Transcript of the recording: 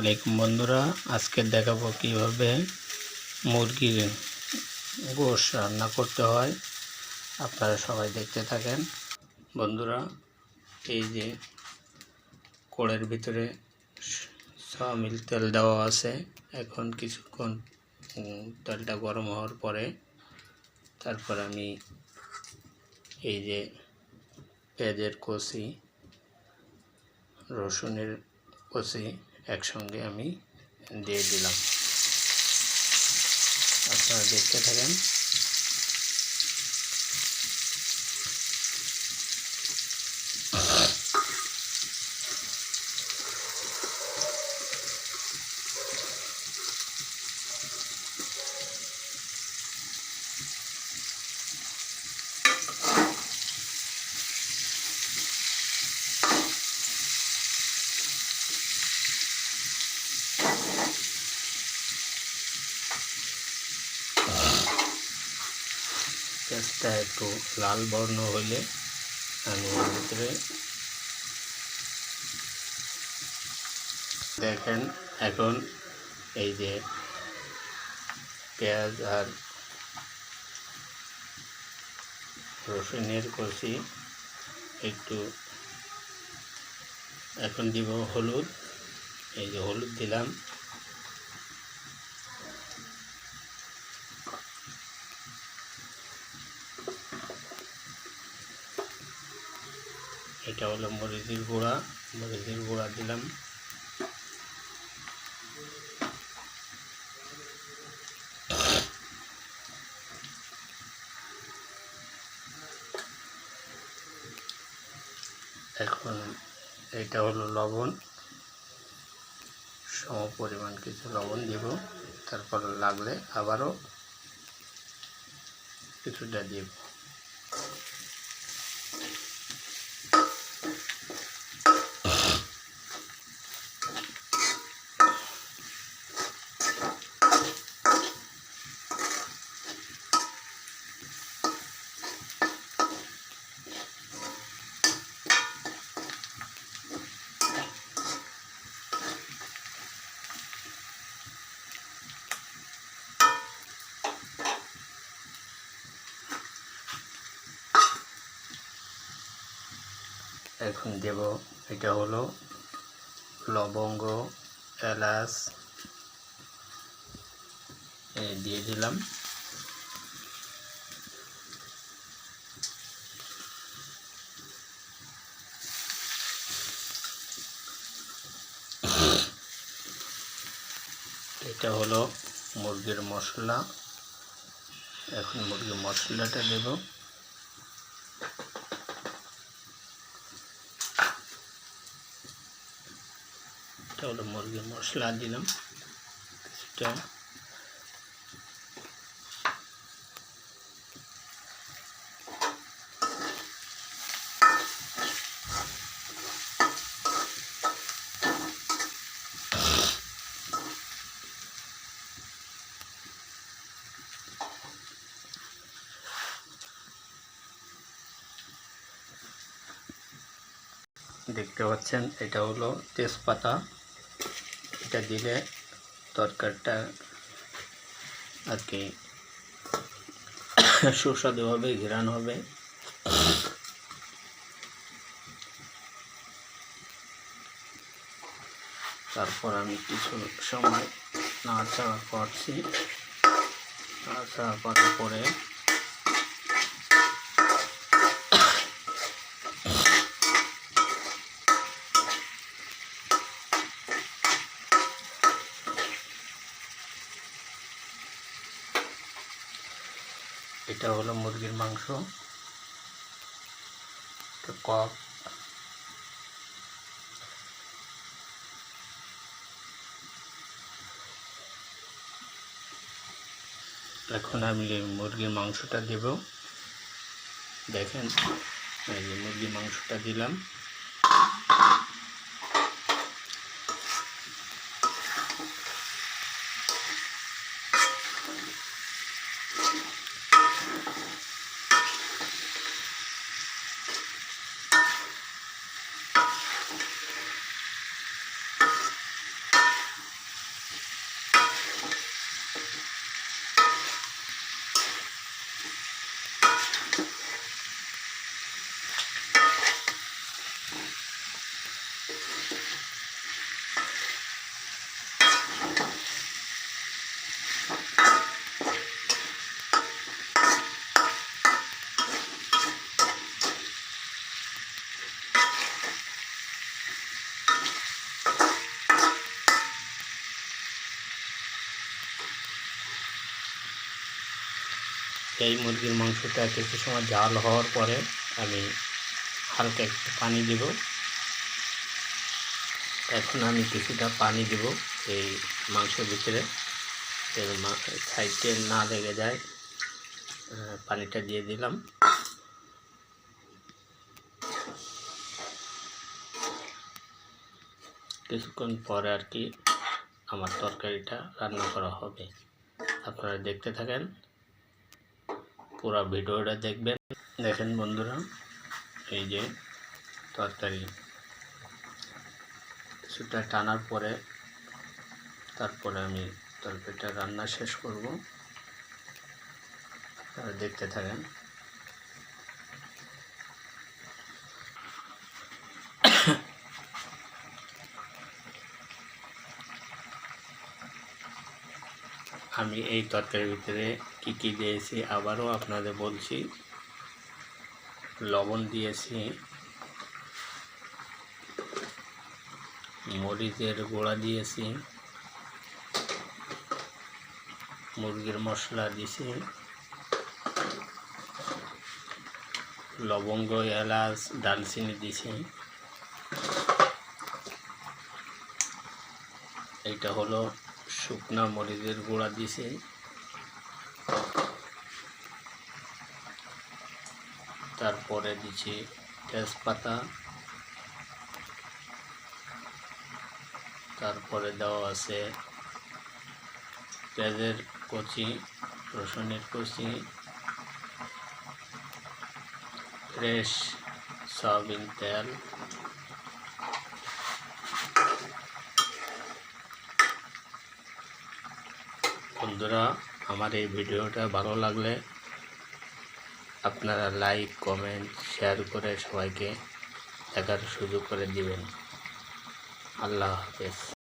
আলাইকুম বন্ধুরা, আজকে দেখাবো কিভাবে মুরগির গোশ রান্না করতে হয়। আপনারা সবাই দেখতে থাকেন। বন্ধুরা, এই যে কড়াইয়ের ভিতরে সয়াবিন তেল দেওয়া আছে। এখন কিছুক্ষণ তেলটা গরম হওয়ার পরে তারপর আমি এই যে পেঁয়াজের কচি, রসুনের কচি একসঙ্গে আমি দিয়ে দিলাম। আপনারা দেখতে থাকেন। পেঁয়াজটা একটু লাল বর্ণ হলে আমি এর ভিতরে দেখেন, এখন এই যে পেঁয়াজ আর রসুনের কষি একটু, এখন দিব হলুদ। এই যে হলুদ দিলাম। এটা হলো মরিচের গুঁড়া দিলাম। এখন এটা হলো লবণ, সম পরিমাণ কিছু লবণ দিব। তারপর লাগলে আবারও কিছুটা দিব। এখন দেব, এটা হলো লবঙ্গ, এলাচ দিয়ে দিলাম। এটা হলো মুরগির মশলা। এখন মুরগির মশলাটা দেব। এটা হলো মুরগির মশলা দিলাম কিছুটা। দেখতে পাচ্ছেন, এটা হলো তেজপাতা। এটা দিলে তরকারিটা আর কি সুস্বাদু হবে, ঘ্রাণ হবে। তারপর আমি কিছু সময় নাড়াচাড়া করছি। নাড়াচাড়া করার পরে এটা হলো মুরগির মাংস, কক। এখন আমি মুরগির মাংসটা দেব। দেখেন, এই যে মুরগির মাংসটা দিলাম। এই মুরগির মাংসটা কিছু সময় জাল হওয়ার পরে আমি হালকা একটু পানি দেব। এখন আমি কিছুটা পানি দেব এই মাংসের ভিতরে, সাইডে না লেগে যায়। পানিটা দিয়ে দিলাম। কিছুক্ষণ পরে আর কি আমার তরকারিটা রান্না করা হবে। আপনারা দেখতে থাকেন, পুরো ভিডিওটা দেখবেন। দেখেন বন্ধুরা, এই যে তরকারি কিছুটা টানার পরে তারপরে আমি তরকারিটা রান্না শেষ করব। আপনারা দেখতে থাকেন। আমি এই তরকারির ভিতরে কি কি দিয়েছি আবারও আপনাদের বলছি। লবণ দিয়েছি, মরিচের গুঁড়া দিয়েছি, মুরগির মশলা দিয়েছি, লবঙ্গ, এলাচ, দারচিনি দিয়েছি। এইটা হলো শুকনা মরিচের গুঁড়া দিয়েছি। তারপরে দিচ্ছি তেজপাতা, তারপরে দেওয়া আছে পেঁয়াজের কুচি, রসুনের কুচি, ফ্রেশ সয়াবিন তেল, বন্ধুরা আমার এই ভিডিওটা ভালো লাগলে আপনারা লাইক, কমেন্ট, শেয়ার করে সবাইকে দেখার সুযোগ করে দিবেন। আল্লাহ হাফেজ।